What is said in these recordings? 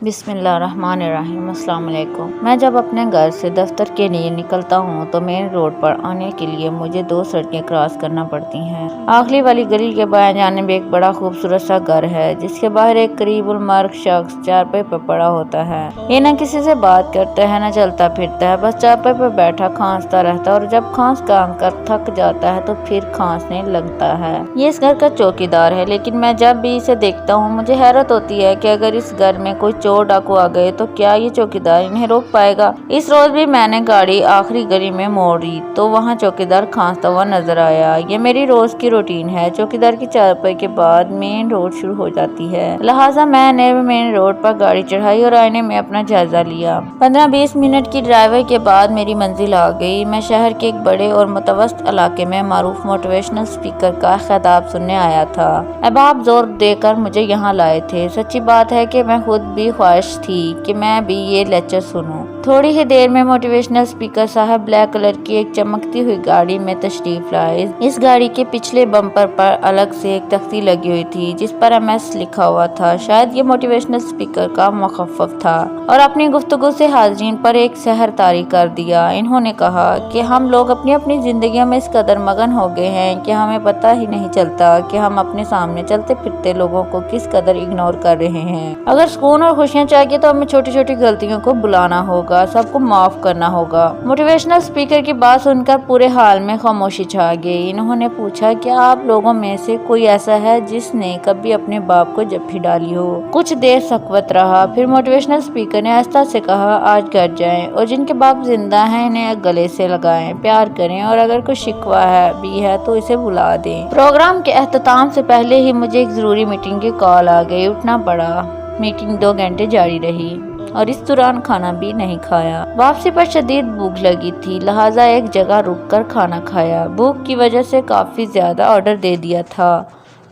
بسم اللہ الرحمن الرحیم۔ السلام علیکم۔ میں جب اپنے گھر سے دفتر کے لیے نکلتا ہوں تو مین روڈ پر آنے کے لیے مجھے 2 سڑکیں کراس کرنا پڑتی ہیں۔ آخری والی گلی کے بائیں جانب ایک بڑا خوبصورت سا گھر ہے جس کے باہر ایک قریب المرگ شخص چارپائی پر پڑا ہوتا ہے۔ یہ نہ کسی سے بات کرتا ہے نہ چلتا پھرتا ہے، بس چارپائی پر بیٹھا کھانستا رہتا ہے اور جب کھانس کام کر تھک جاتا ہے تو پھر کھانسنے لگتا ہے۔ یہ اس گھر کا چوکیدار ہے، لیکن میں جب بھی اسے دیکھتا ہوں مجھے حیرت ہوتی ہے کہ اگر اس گھر میں کوئی چور ڈاکو آ گئے تو کیا یہ چوکیدار انہیں روک پائے گا۔ اس روز بھی میں نے گاڑی آخری گلی میں موڑی تو وہاں چوکیدار کھانستا ہوا نظر آیا۔ یہ میری روز کی روٹین ہے۔ چوکیدار کی چارپائی کے بعد مین روڈ شروع ہو جاتی ہے، لہٰذا میں نے مین روڈ پر گاڑی چڑھائی اور آئینے میں اپنا جائزہ لیا۔ 15-20 منٹ کی ڈرائیو کے بعد میری منزل آ گئی۔ میں شہر کے ایک بڑے اور متوسط علاقے میں معروف موٹیویشنل اسپیکر کا خطاب سننے آیا تھا۔ احباب زور دے کر مجھے یہاں لائے تھے۔ سچی بات ہے کہ میں خود بھی خواہش تھی کہ میں بھی یہ لیکچر سنوں۔ تھوڑی ہی دیر میں موٹیویشنل اسپیکر صاحب بلیک کلر کی ایک چمکتی ہوئی گاڑی میں تشریف لائے۔ اس گاڑی کے پچھلے بمپر پر الگ سے ایک تختی لگی ہوئی تھی جس پر MS لکھا ہوا تھا۔ شاید یہ موٹیویشنل اسپیکر کا مخفف تھا اور اپنی گفتگو سے حاضرین پر ایک سحر طاری کر دیا۔ انہوں نے کہا کہ ہم لوگ اپنی اپنی زندگیوں میں اس قدر مگن ہو گئے ہیں کہ ہمیں پتہ ہی نہیں چلتا کہ ہم اپنے سامنے چلتے پھرتے لوگوں کو کس قدر اگنور کر رہے ہیں۔ اگر سکون اور خوشیاں چاہیے تو ہمیں چھوٹی چھوٹی غلطیوں کو بلانا ہوگا، سب کو معاف کرنا ہوگا۔ موٹیویشنل اسپیکر کی بات سن کر پورے حال میں خاموشی چھا گئی۔ انہوں نے پوچھا، کیا آپ لوگوں میں سے کوئی ایسا ہے جس نے کبھی اپنے باپ کو جپھی ڈالی ہو؟ کچھ دیر سکوت رہا، پھر موٹیویشنل اسپیکر نے آہستہ سے کہا، آج گھر جائیں اور جن کے باپ زندہ ہیں انہیں گلے سے لگائیں، پیار کریں اور اگر کوئی شکوہ بھی ہے تو اسے بلا دیں۔ پروگرام کے اختتام سے پہلے ہی مجھے ایک ضروری میٹنگ کی کال آ گئی، اٹھنا پڑا۔ میٹنگ 2 گھنٹے جاری رہی اور اس دوران کھانا بھی نہیں کھایا۔ واپسی پر شدید بھوک لگی تھی، لہٰذا ایک جگہ رک کر کھانا کھایا۔ بھوک کی وجہ سے کافی زیادہ آرڈر دے دیا تھا،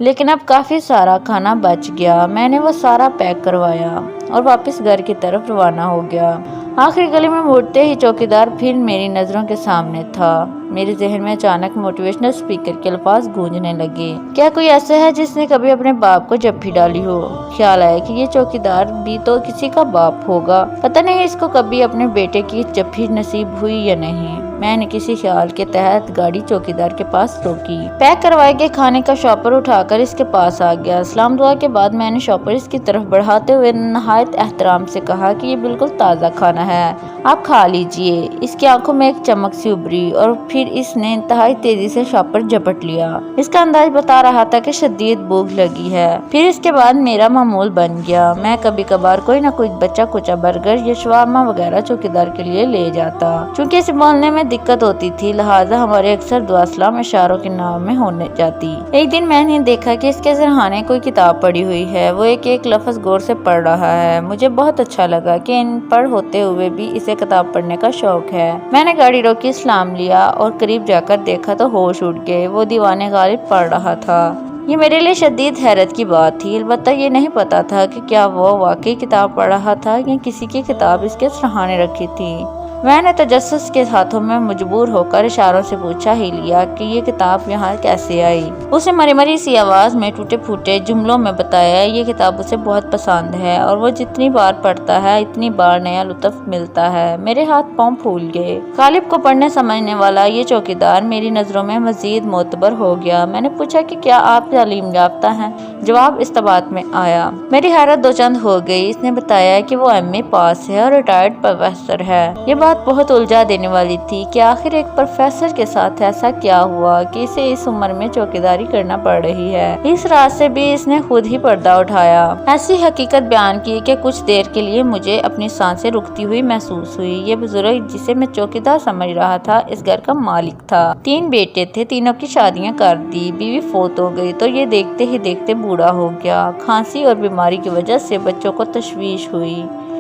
لیکن اب کافی سارا کھانا بچ گیا۔ میں نے وہ سارا پیک کروایا اور واپس گھر کی طرف روانہ ہو گیا۔ آخری گلی میں مڑتے ہی چوکیدار پھر میری نظروں کے سامنے تھا۔ میرے ذہن میں اچانک موٹیویشنل اسپیکر کے الفاظ گونجنے لگے، کیا کوئی ایسا ہے جس نے کبھی اپنے باپ کو جپھی ڈالی ہو؟ خیال آیا کہ یہ چوکیدار بھی تو کسی کا باپ ہوگا، پتہ نہیں اس کو کبھی اپنے بیٹے کی جپھی نصیب ہوئی یا نہیں۔ میں نے کسی خیال کے تحت گاڑی چوکیدار کے پاس روکی۔ پیک کروائے گئے کھانے کا شاپر اٹھا کر اس کے پاس آ گیا۔ سلام دعا کے بعد میں نے شاپر اس کی طرف بڑھاتے ہوئے نہایت احترام سے کہا کہ یہ بالکل تازہ کھانا ہے، آپ کھا لیجئے۔ اس کی آنکھوں میں ایک چمک سی ابھری اور پھر اس نے انتہائی تیزی سے شاپر جپٹ لیا۔ اس کا انداز بتا رہا تھا کہ شدید بھوک لگی ہے۔ پھر اس کے بعد میرا معمول بن گیا، میں کبھی کبھار کوئی نہ کوئی بچہ کچا برگر یا شاورما وغیرہ چوکیدار کے لیے لے جاتا۔ چونکہ اسے بولنے میں دقت ہوتی تھی لہٰذا ہمارے اکثر دعا سلام اشاروں کے نام میں ہونے جاتی۔ ایک دن میں نے دیکھا کہ اس کے سرہانے کوئی کتاب پڑی ہوئی ہے، وہ ایک ایک لفظ غور سے پڑھ رہا ہے۔ مجھے بہت اچھا لگا کہ ان پڑھ ہوتے ہوئے بھی اسے کتاب پڑھنے کا شوق ہے۔ میں نے گاڑی روکی، سلام لیا اور قریب جا کر دیکھا تو ہوش اڑ گئے، وہ دیوان غالب پڑھ رہا تھا۔ یہ میرے لیے شدید حیرت کی بات تھی، البتہ یہ نہیں پتا تھا کہ کیا وہ واقعی کتاب پڑھ رہا تھا یا کسی کی کتاب اس کے سرہانے رکھی تھی۔ میں نے تجسس کے ہاتھوں میں مجبور ہو کر اشاروں سے پوچھا ہی لیا کہ یہ کتاب یہاں کیسے آئی۔ اس نے مری مری سی آواز میں ٹوٹے پھوٹے جملوں میں بتایا، یہ کتاب اسے بہت پسند ہے اور وہ جتنی بار پڑھتا ہے اتنی بار نیا لطف ملتا ہے۔ میرے ہاتھ پاؤں پھول گئے۔ غالب کو پڑھنے سمجھنے والا یہ چوکیدار میری نظروں میں مزید معتبر ہو گیا۔ میں نے پوچھا کہ کیا آپ تعلیم یافتہ ہیں؟ جواب استبات میں آیا۔ میری حیرت دو چند ہو گئی۔ اس نے بتایا کہ وہ MA پاس ہے اور ریٹائرڈ پروفیسر ہے۔ یہ بات بہت الجھا دینے والی تھی کہ آخر ایک پروفیسر کے ساتھ ایسا کیا ہوا کہ اسے اس عمر میں چوکیداری کرنا پڑ رہی ہے۔ اس رات سے بھی اس نے خود ہی پردہ اٹھایا۔ ایسی حقیقت بیان کی کہ کچھ دیر کے لیے مجھے اپنی سانسیں رکتی ہوئی محسوس ہوئی۔ یہ بزرگ جسے میں چوکیدار سمجھ رہا تھا اس گھر کا مالک تھا۔ 3 بیٹے تھے، تینوں کی شادیاں کر دی، بیوی فوت ہو گئی تو یہ دیکھتے ہی دیکھتے بوڑھا ہو گیا۔ کھانسی اور بیماری کی وجہ سے بچوں کو تشویش ہوئی۔